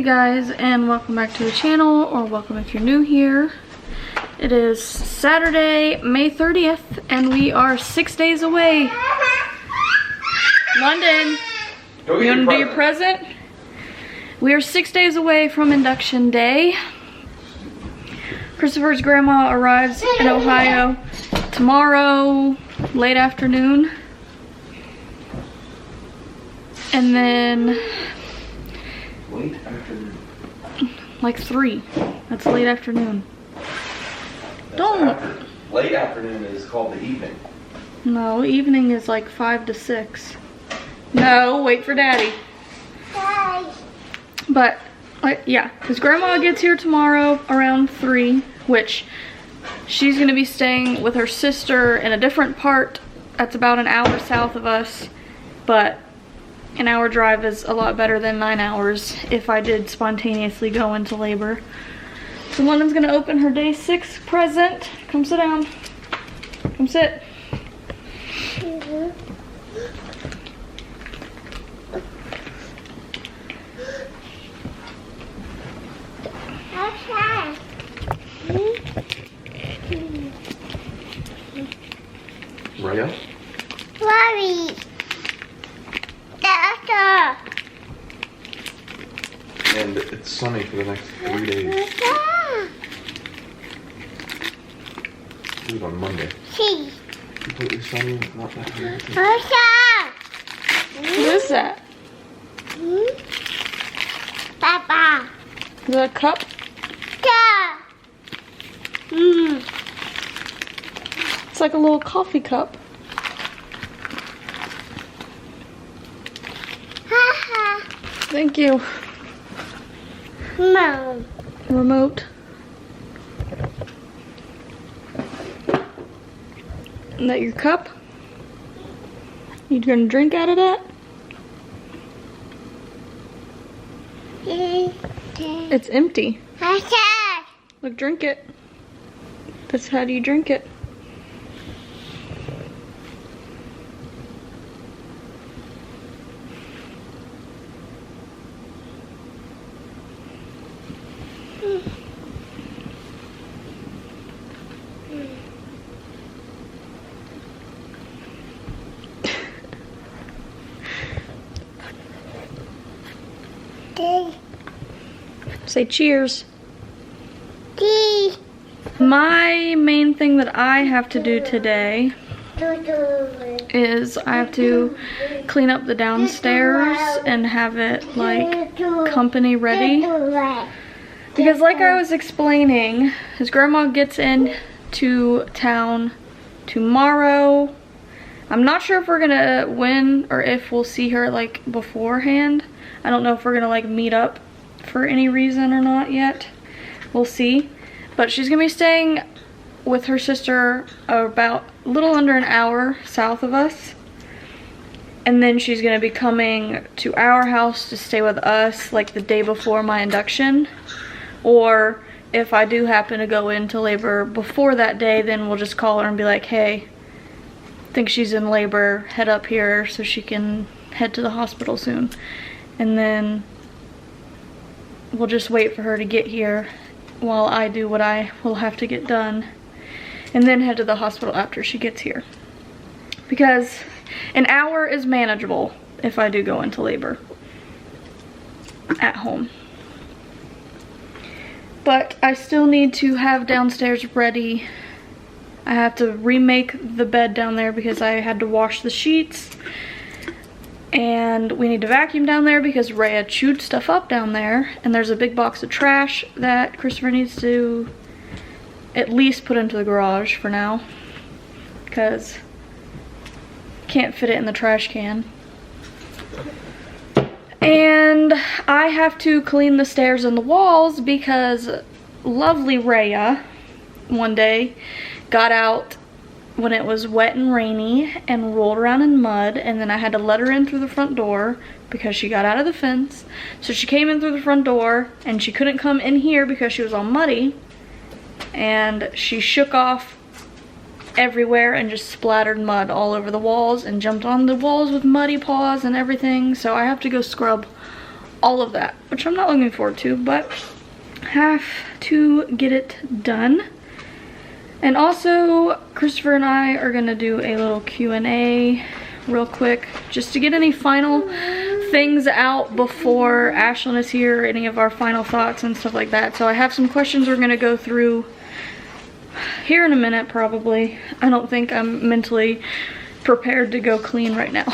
you guys, and welcome back to the channel, or welcome if you're new here. It is Saturday, May 30th, and we are 6 days away. London, you want to do your present? We are 6 days away from induction day. Christopher's grandma arrives in Ohio tomorrow, late afternoon. And then late afternoon. Like 3. That's late afternoon. Late afternoon is called the evening. No, evening is like 5 to 6. No, wait for Daddy. Bye. But, yeah, his grandma gets here tomorrow around 3, which she's going to be staying with her sister in a different part. That's about an hour south of us, but an hour drive is a lot better than 9 hours if I did spontaneously go into labor. So London's gonna open her day 6 present. Come sit down. Come sit. Raya? Worry. Doctor. And it's sunny for the next 3 days. Leave on Monday. See. Completely sunny, not that hard. What is that? Papa. Is that a cup? It's like a little coffee cup. Thank you. Mom. Remote. Is that your cup? You gonna drink out of that? It's empty. Look, drink it. That's how do you drink it. Say cheers. Cheers. My main thing that I have to do today is I have to clean up the downstairs and have it like company ready. Because like I was explaining, his grandma gets into town tomorrow. I'm not sure if we're gonna when or if we'll see her like beforehand. I don't know if we're gonna like meet up for any reason or not yet. We'll see. But she's gonna be staying with her sister about a little under an hour south of us. And then she's gonna be coming to our house to stay with us like the day before my induction. Or if I do happen to go into labor before that day, then we'll just call her and be like, hey, I think she's in labor, head up here so she can head to the hospital soon. And then we'll just wait for her to get here while I do what I will have to get done, and then head to the hospital after she gets here. Because an hour is manageable if I do go into labor at home. But I still need to have downstairs ready. I have to remake the bed down there because I had to wash the sheets. And we need to vacuum down there because Rhea chewed stuff up down there. And there's a big box of trash that Christopher needs to at least put into the garage for now. Because can't fit it in the trash can. And I have to clean the stairs and the walls because lovely Rhea one day got out when it was wet and rainy and rolled around in mud, and then I had to let her in through the front door because she got out of the fence. So she came in through the front door and she couldn't come in here because she was all muddy, and she shook off everywhere and just splattered mud all over the walls and jumped on the walls with muddy paws and everything. So I have to go scrub all of that, which I'm not looking forward to, but have to get it done. And also, Christopher and I are gonna do a little Q&A real quick, just to get any final things out before Ashlyn is here, any of our final thoughts and stuff like that. So I have some questions we're gonna go through here in a minute, probably. I don't think I'm mentally prepared to go clean right now.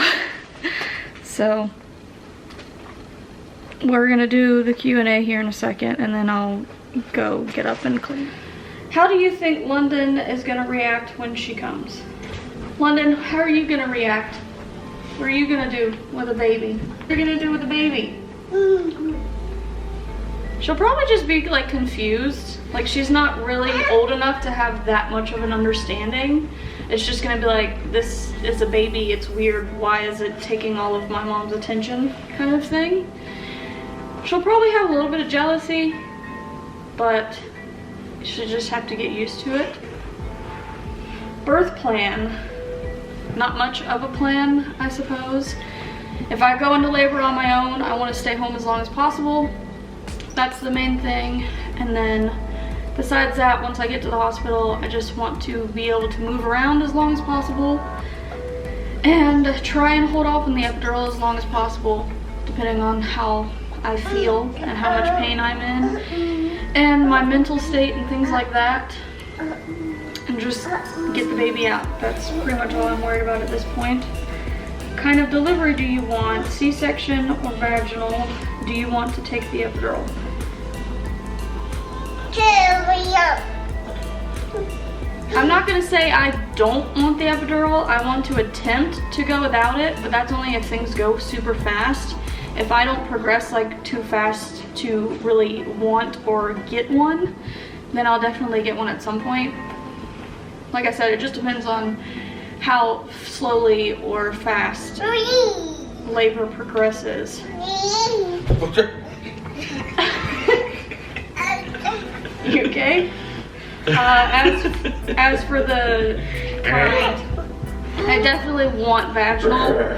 So we're gonna do the Q&A here in a second, and then I'll go get up and clean. How do you think London is gonna react when she comes? London, how are you gonna react? What are you gonna do with a baby? What are you gonna do with a baby? She'll probably just be like confused. Like, she's not really old enough to have that much of an understanding. It's just gonna be like, this is a baby, it's weird, why is it taking all of my mom's attention, kind of thing. She'll probably have a little bit of jealousy, but she'll just have to get used to it. Birth plan. Not much of a plan, I suppose. If I go into labor on my own, I want to stay home as long as possible. That's the main thing. And then besides that, once I get to the hospital, I just want to be able to move around as long as possible and try and hold off on the epidural as long as possible, depending on how I feel and how much pain I'm in and my mental state and things like that, and just get the baby out. That's pretty much all I'm worried about at this point. What kind of delivery do you want? C-section or vaginal? Do you want to take the epidural? I'm not gonna say I don't want the epidural. I want to attempt to go without it, but that's only if things go super fast. If I don't progress like too fast to really want or get one, then I'll definitely get one at some point. Like I said, it just depends on how slowly or fast labor progresses. You okay? As for the kind, I definitely want vaginal.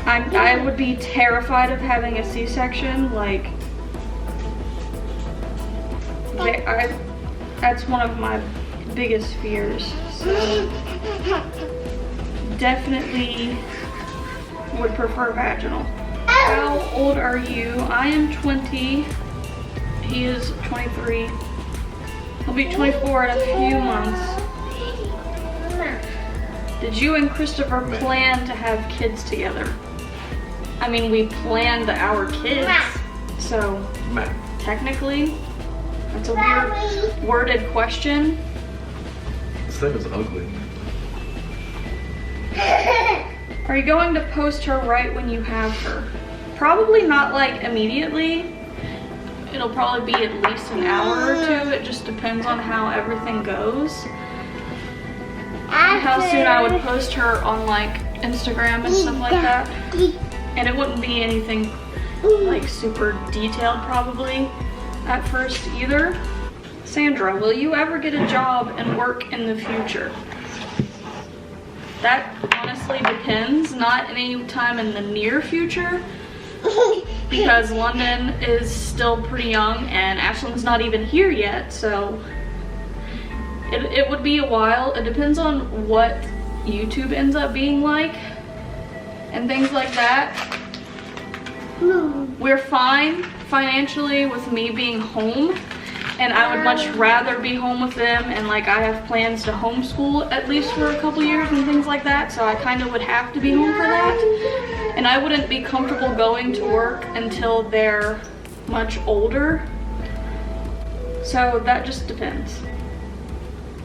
I would be terrified of having a C-section. Like, that's one of my biggest fears. So definitely would prefer vaginal. How old are you? I am 20. He is 23. He'll be 24 in a few months. Did you and Christopher plan to have kids together? I mean, we planned our kids, so technically, that's a weird worded question. This thing is ugly. Are you going to post her right when you have her? Probably not like immediately. It'll probably be at least an hour or two. It just depends on how everything goes. How soon I would post her on like Instagram and stuff like that. And it wouldn't be anything like super detailed probably at first either. Sandra, will you ever get a job and work in the future? That honestly depends. Not any time in the near future, because London is still pretty young and Ashlyn's not even here yet, so it would be a while. It depends on what YouTube ends up being like and things like that. We're fine financially with me being home, and I would much rather be home with them, and like I have plans to homeschool at least for a couple years and things like that, so I kind of would have to be home for that. And I wouldn't be comfortable going to work until they're much older. So that just depends.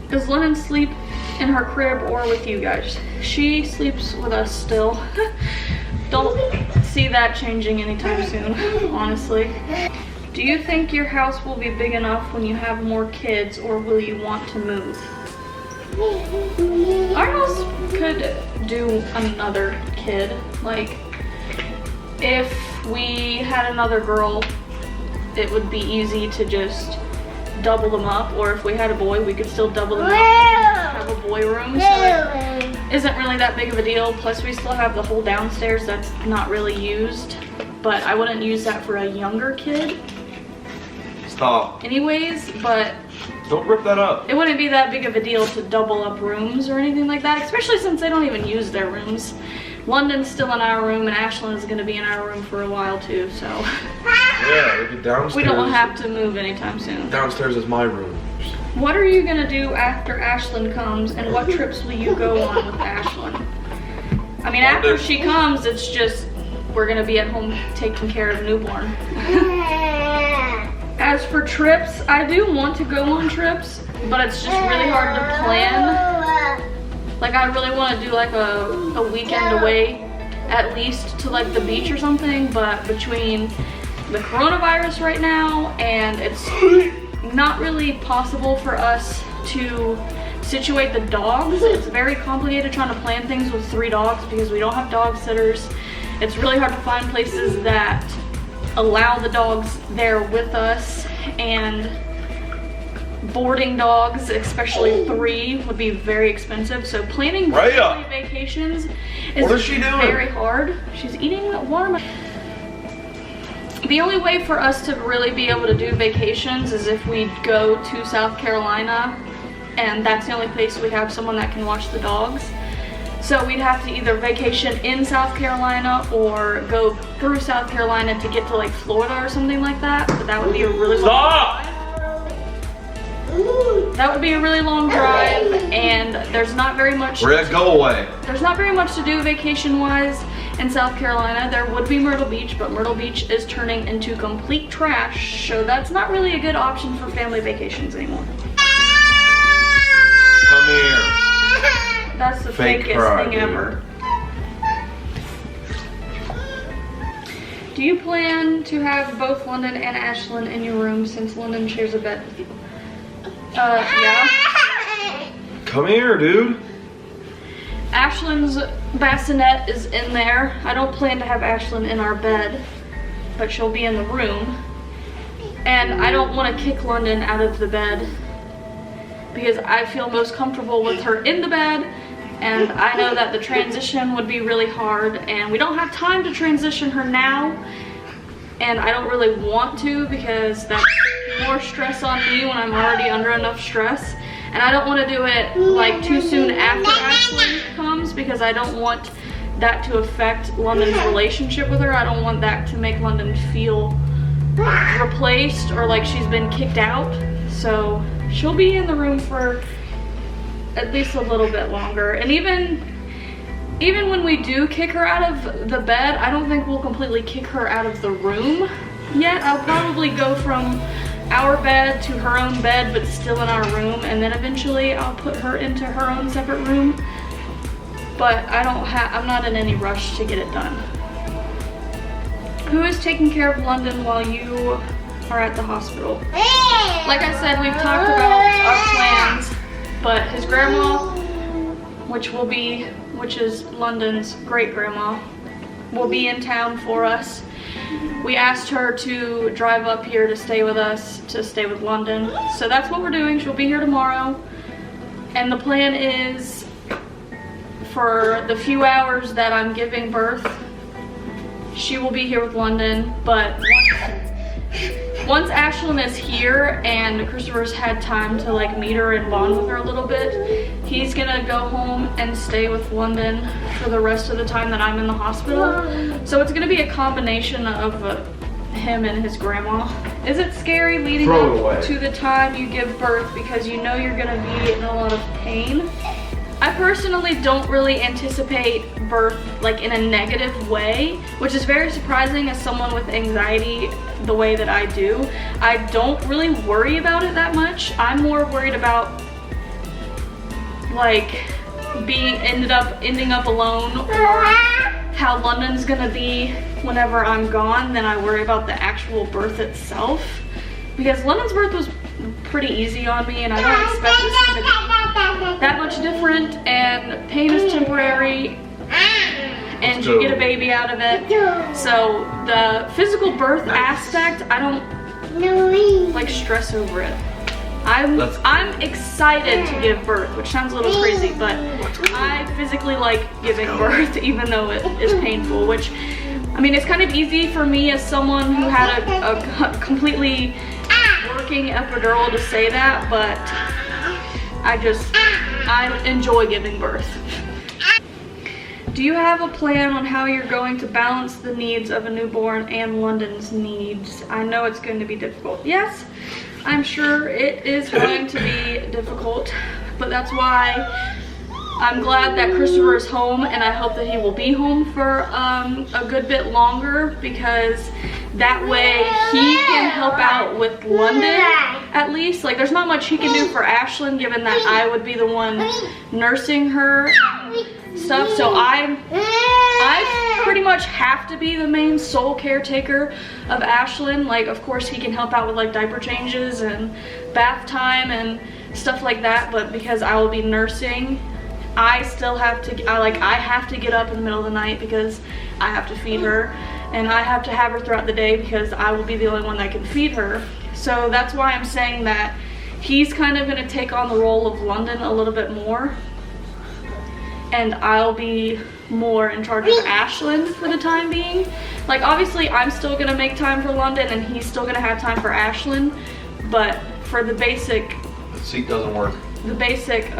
Does London sleep in her crib or with you guys? She sleeps with us still. Don't see that changing anytime soon, honestly. Do you think your house will be big enough when you have more kids, or will you want to move? Our house could do another kid. Like, if we had another girl, it would be easy to just double them up, or if we had a boy, we could still double them up and have a boy room, so it isn't really that big of a deal. Plus we still have the whole downstairs that's not really used. but I wouldn't use that for a younger kid. Stop. Anyways, but Don't rip that up. it wouldn't be that big of a deal to double up rooms or anything like that, especially since they don't even use their rooms. London's still in our room and Ashlyn is gonna be in our room for a while too, so. Yeah, maybe downstairs. We don't have to move anytime soon. Downstairs is my room. What are you gonna do after Ashlyn comes, and what trips will you go on with Ashlyn? I mean, after she comes, it's just, we're gonna be at home taking care of newborn. As for trips, I do want to go on trips, but it's just really hard to plan. Like, I really want to do like a weekend away, at least to like the beach or something, but between the coronavirus right now and it's not really possible for us to situate the dogs. It's very complicated trying to plan things with 3 dogs because we don't have dog sitters. It's really hard to find places that allow the dogs there with us, and boarding dogs, especially 3, would be very expensive. So planning family vacations is very hard. She's eating watermelon. The only way for us to really be able to do vacations is if we go to South Carolina, and that's the only place we have someone that can watch the dogs. So we'd have to either vacation in South Carolina or go through South Carolina to get to like Florida or something like that. But that would be a really long drive. That would be a really long drive, and there's not very much. Go away. There's not very much to do vacation-wise in South Carolina. There would be Myrtle Beach, but Myrtle Beach is turning into complete trash, so that's not really a good option for family vacations anymore. Come here. That's the Fake fakest cry, thing dude. ever. Do you plan to have both London and Ashlyn in your room since London shares a bed with you? Yeah. Come here, dude. Ashlyn's bassinet is in there. I don't plan to have Ashlyn in our bed, but she'll be in the room. And I don't want to kick London out of the bed because I feel most comfortable with her in the bed, and I know that the transition would be really hard, and we don't have time to transition her now, and I don't really want to because that's more stress on me when I'm already under enough stress. And I don't want to do it like too soon after Ashlyn comes because I don't want that to affect London's relationship with her. I don't want that to make London feel replaced or like she's been kicked out. So she'll be in the room for at least a little bit longer. And even when we do kick her out of the bed, I don't think we'll completely kick her out of the room yet. I'll probably go from our bed to her own bed, but still in our room, and then eventually I'll put her into her own separate room. But I'm not in any rush to get it done. Who is taking care of London while you are at the hospital? Like I said, we've talked about our plans, but his grandma, which is London's great grandma, will be in town for us. We asked her to drive up here to stay with us, to stay with London. So that's what we're doing. She'll be here tomorrow. And the plan is for the few hours that I'm giving birth, she will be here with London. But once Ashlyn is here and Christopher's had time to like meet her and bond with her a little bit, he's gonna go home and stay with London for the rest of the time that I'm in the hospital. So it's gonna be a combination of him and his grandma. Is it scary leading up to the time you give birth because you know you're gonna be in a lot of pain? I personally don't really anticipate birth like in a negative way, which is very surprising as someone with anxiety the way that I do. I don't really worry about it that much. I'm more worried about like ending up alone, or how London's gonna be whenever I'm gone, than I worry about the actual birth itself. Because London's birth was pretty easy on me, and I don't expect this to be that much different, and pain is temporary, and you get a baby out of it. So the physical birth aspect, I don't like stress over it. I'm excited to give birth, which sounds a little crazy, but I physically like giving birth even though it is painful, which I mean, it's kind of easy for me as someone who had a completely working epidural to say that, but I enjoy giving birth. Do you have a plan on how you're going to balance the needs of a newborn and London's needs? I know it's going to be difficult. Yes, I'm sure it is going to be difficult, but that's why I'm glad that Christopher is home, and I hope that he will be home for a good bit longer, because that way he can help out with London at least. Like, there's not much he can do for Ashlyn, given that I would be the one nursing her and stuff. So I pretty much have to be the main sole caretaker of Ashlyn. Like, of course he can help out with like diaper changes and bath time and stuff like that, but because I will be nursing, I still have to, I have to get up in the middle of the night because I have to feed her, and I have to have her throughout the day because I will be the only one that can feed her. So that's why I'm saying that he's kind of going to take on the role of London a little bit more, and I'll be more in charge of Ashlyn for the time being. Like, obviously I'm still going to make time for London, and he's still going to have time for Ashlyn, but for the basic, The seat doesn't work. the basic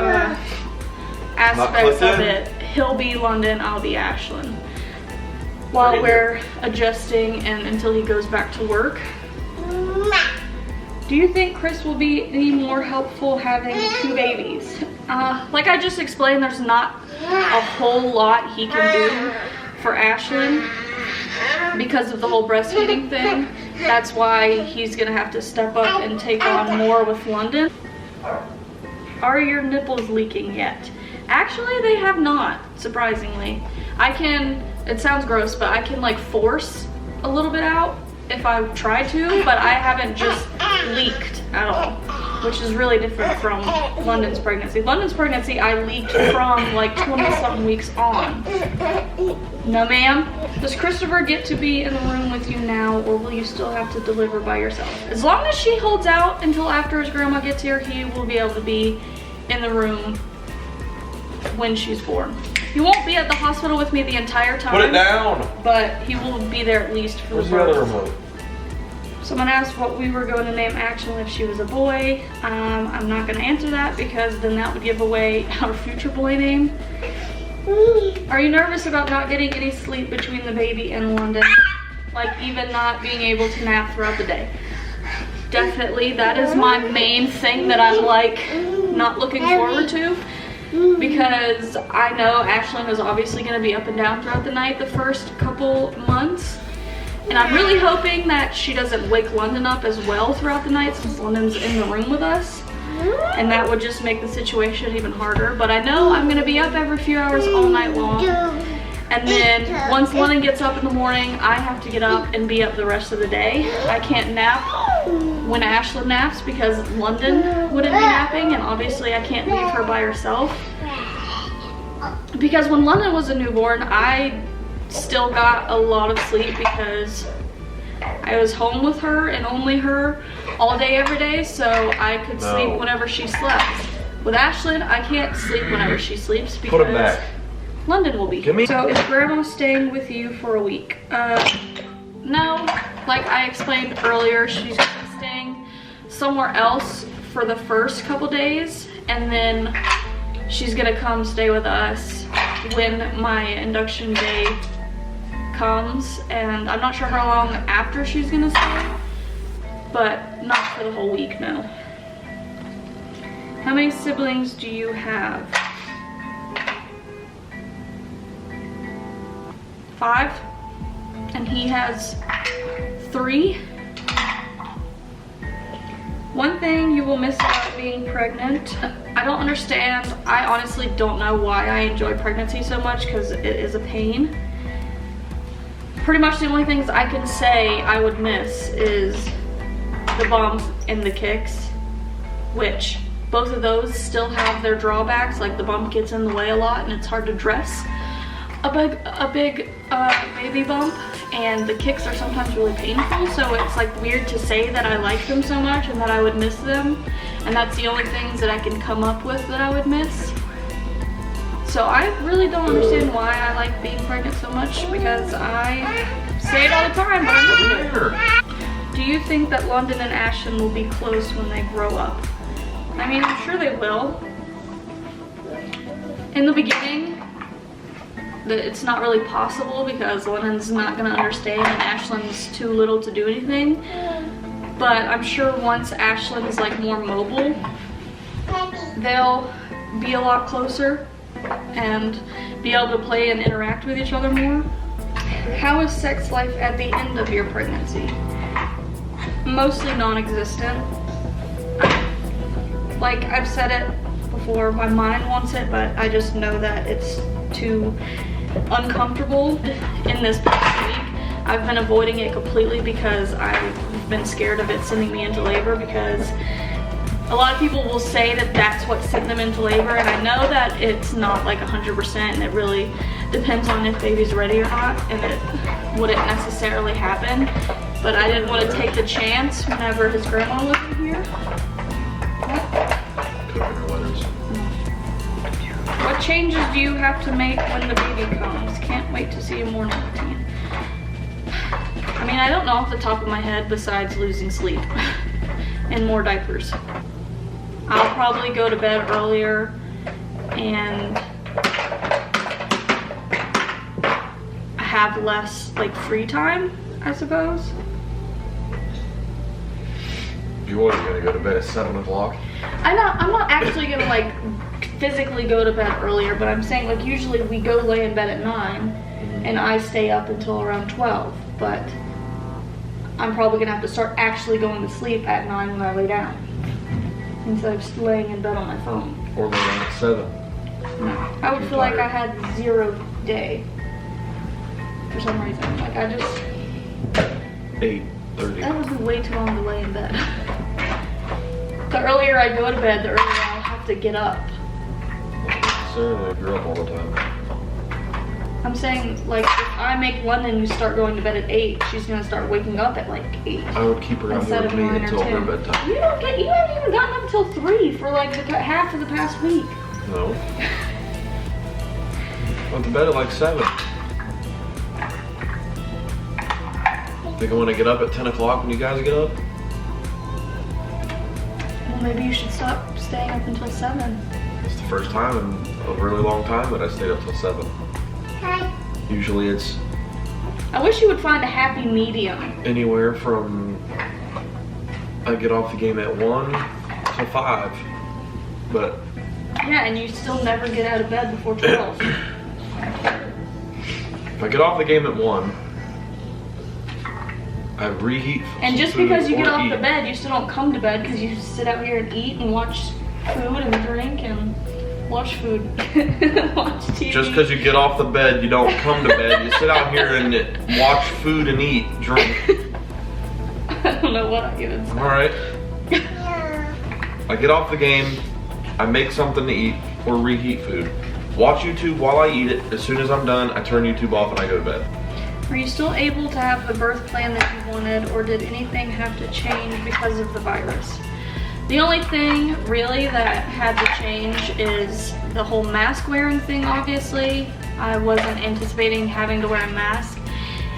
aspects of it, he'll be London, I'll be Ashlyn, while we're adjusting and until he goes back to work. Do you think Chris will be any more helpful having 2 babies? Like I just explained, there's not a whole lot he can do for Ashlyn because of the whole breastfeeding thing. That's why he's gonna have to step up and take on more with London. Are your nipples leaking yet? Actually, they have not, surprisingly. I can, it sounds gross, but I can like force a little bit out if I try to, but I haven't just leaked at all, which is really different from London's pregnancy. London's pregnancy, I leaked from like 20-something weeks on. No, ma'am. Does Christopher get to be in the room with you now, or will you still have to deliver by yourself? As long as she holds out until after his grandma gets here, he will be able to be in the room when she's born. He won't be at the hospital with me the entire time. Put it down. But he will be there at least for Where's the the birth. other remote? Someone asked what we were going to name Ashlyn if she was a boy. I'm not going to answer that because then that would give away our future boy name. Are you nervous about not getting any sleep between the baby and London? Like even not being able to nap throughout the day? Definitely, that is my main thing that I'm like not looking forward to, because I know Ashlyn is obviously going to be up and down throughout the night the first couple months, and I'm really hoping that she doesn't wake London up as well throughout the night, since London's in the room with us, and that would just make the situation even harder. But I know I'm going to be up every few hours all night long, and then once London gets up in the morning, I have to get up and be up the rest of the day. I can't nap when Ashlyn naps because London wouldn't be napping, and obviously I can't leave her by herself. Because when London was a newborn, I still got a lot of sleep because I was home with her and only her all day every day, so I could sleep whenever she slept. With Ashlyn, I can't sleep whenever she sleeps because Put it back. London will be. So is Grandma staying with you for a week? No, like I explained earlier, she's gonna be staying somewhere else for the first couple days, and then she's gonna come stay with us when my induction day comes, and I'm not sure how long after she's gonna stay, but not for the whole week, no. How many siblings do you have? 5, and he has 3. One thing you will miss about being pregnant, I don't understand. I honestly don't know why I enjoy pregnancy so much, because it is a pain. Pretty much the only things I can say I would miss is the bump and the kicks, which both of those still have their drawbacks. Like the bump gets in the way a lot and it's hard to dress a big baby bump, and the kicks are sometimes really painful, so it's like weird to say that I like them so much and that I would miss them, and that's the only things that I can come up with that I would miss. So I really don't understand why I like being pregnant so much, because I say it all the time, but I never do. Do you think that London and Ashlyn will be close when they grow up? I mean, I'm sure they will. In the beginning, it's not really possible because London's not gonna understand and Ashlyn's too little to do anything. But I'm sure once Ashlyn's like more mobile, they'll be a lot closer and be able to play and interact with each other more. How is sex life at the end of your pregnancy? Mostly non-existent. Like I've said it before, my mind wants it, but I just know that it's too uncomfortable in this past week. I've been avoiding it completely because I've been scared of it sending me into labor, because a lot of people will say that that's what sent them into labor, and I know that it's not like 100%, and it really depends on if baby's ready or not, and it wouldn't necessarily happen. But I didn't want to take the chance whenever his grandma wasn't here. What changes do you have to make when the baby comes? Can't wait to see a morning routine. I mean, I don't know off the top of my head besides losing sleep and more diapers. I'll probably go to bed earlier and have less like free time, I suppose. You are gonna go to bed at 7 o'clock? I'm not actually gonna like physically go to bed earlier, but I'm saying like usually we go lay in bed at 9 and I stay up until around 12, but I'm probably gonna have to start actually going to sleep at 9 when I lay down, instead of just laying in bed on my phone. Or lay down at 7. No, I would feel like I had 0 day for some reason. Like I just 8:30. that would be way too long to lay in bed. The earlier I go to bed, the earlier I'll have to get up. Not necessarily if you're up all the time. I'm saying, like, if I make London you start going to bed at 8, she's gonna start waking up at like 8. I would keep her out here with me until her bedtime. You haven't even gotten up until 3 for like half of the past week. No. Went to bed at like 7. Think I want to get up at 10 o'clock when you guys get up? Well, maybe you should stop staying up until 7. It's the first time in a really long time that I stayed up till 7. Hi. Usually it's I wish you would find a happy medium. anywhere from I get off the game at 1 to 5. But Yeah, and you still never get out of bed before 12. if I get off the game at 1, I reheat And just food because you or get off eat. the bed, you still don't come to bed because you sit out here and eat and watch food and drink and watch food. Watch TV. Just because you get off the bed, you don't come to bed. You sit out here and watch food and eat, drink. I don't know what I even said. Alright. Yeah. I get off the game, I make something to eat or reheat food. Watch YouTube while I eat it. As soon as I'm done, I turn YouTube off and I go to bed. Are you still able to have the birth plan that you wanted, or did anything have to change because of the virus? The only thing really that had to change is the whole mask wearing thing, obviously. I wasn't anticipating having to wear a mask.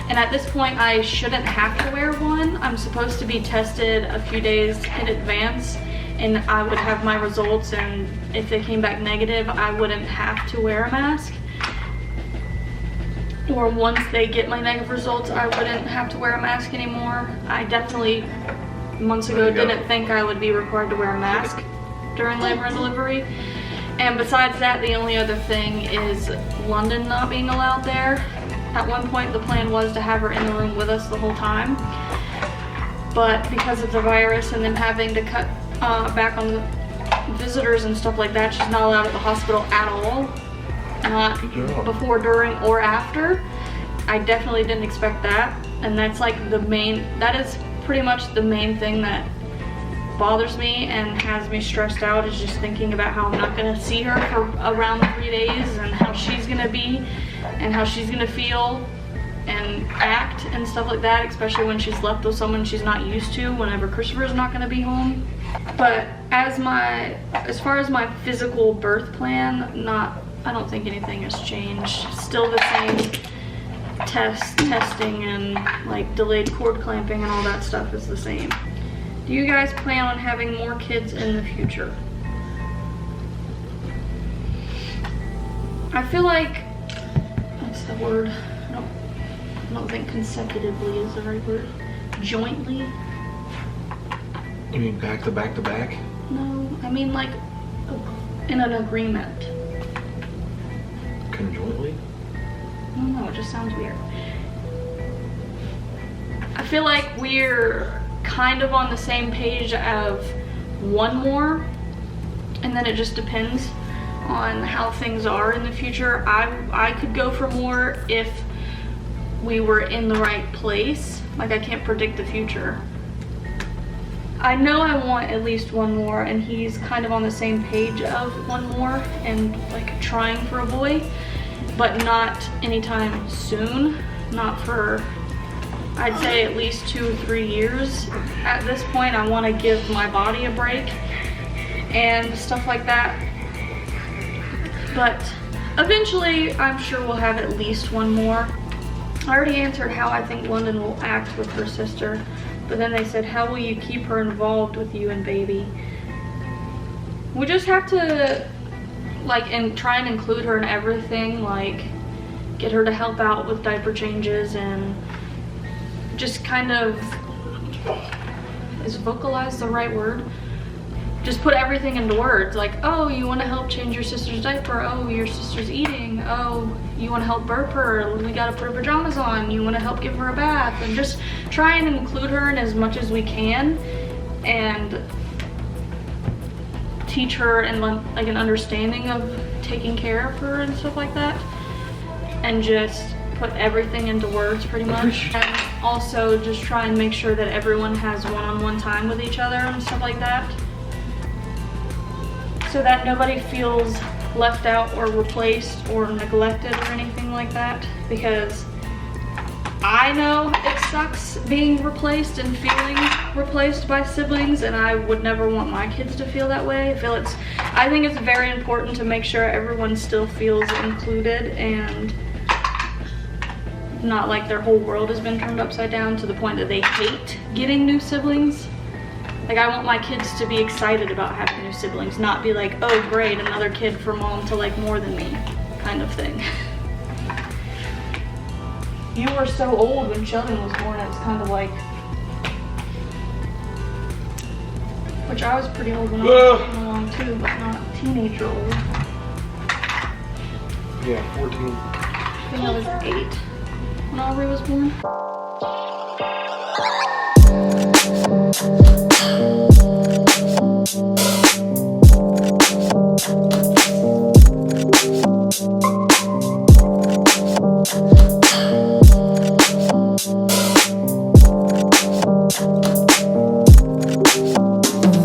And at this point, I shouldn't have to wear one. I'm supposed to be tested a few days in advance, and I would have my results, and if they came back negative, I wouldn't have to wear a mask. Or once they get my negative results, I wouldn't have to wear a mask anymore. I definitely, months ago, didn't think I would be required to wear a mask during labor and delivery. And besides that, the only other thing is London not being allowed there. At one point, the plan was to have her in the room with us the whole time. But because of the virus and them having to cut back on the visitors and stuff like that, she's not allowed at the hospital at all. Not before, during, or after. I definitely didn't expect that, and that's like that is pretty much the main thing that bothers me and has me stressed out, is just thinking about how I'm not gonna see her for around 3 days, and how she's gonna be and how she's gonna feel and act and stuff like that, especially when she's left with someone she's not used to whenever Christopher's not gonna be home. But as far as my physical birth plan, not I don't think anything has changed. Still the same testing and like delayed cord clamping and all that stuff is the same. Do you guys plan on having more kids in the future? I feel like, what's the word? I don't think consecutively is the right word. Jointly? You mean back to back to back? No, I mean like in an agreement. Conjointly? No, it just sounds weird. I feel like we're kind of on the same page of one more, and then it just depends on how things are in the future. I could go for more if we were in the right place. Like, I can't predict the future. I know I want at least one more, and he's kind of on the same page of one more and like trying for a boy, but not anytime soon. Not for, I'd say, at least 2 or 3 years. At this point, I want to give my body a break and stuff like that. But eventually, I'm sure we'll have at least one more. I already answered how I think London will act with her sister, but then they said, how will you keep her involved with you and baby? We just have to try and include her in everything, like get her to help out with diaper changes and just kind of, is vocalize the right word? Just put everything into words, like, oh, you want to help change your sister's diaper, oh, your sister's eating, oh, you want to help burp her, we gotta put her pajamas on, you want to help give her a bath, and just try and include her in as much as we can and teach her and like an understanding of taking care of her and stuff like that, and just put everything into words pretty much. And also just try and make sure that everyone has one-on-one time with each other and stuff like that, so that nobody feels left out or replaced or neglected or anything like that, because I know it sucks being replaced and feeling replaced by siblings, and I would never want my kids to feel that way. I think it's very important to make sure everyone still feels included and not like their whole world has been turned upside down to the point that they hate getting new siblings. Like, I want my kids to be excited about having new siblings, not be like, oh great, another kid for mom to like more than me, kind of thing. You were so old when Sheldon was born, it's kind of like, which I was pretty old when I was getting along too, but not teenager old. Yeah, 14. I think I was 8 when Aubrey was born.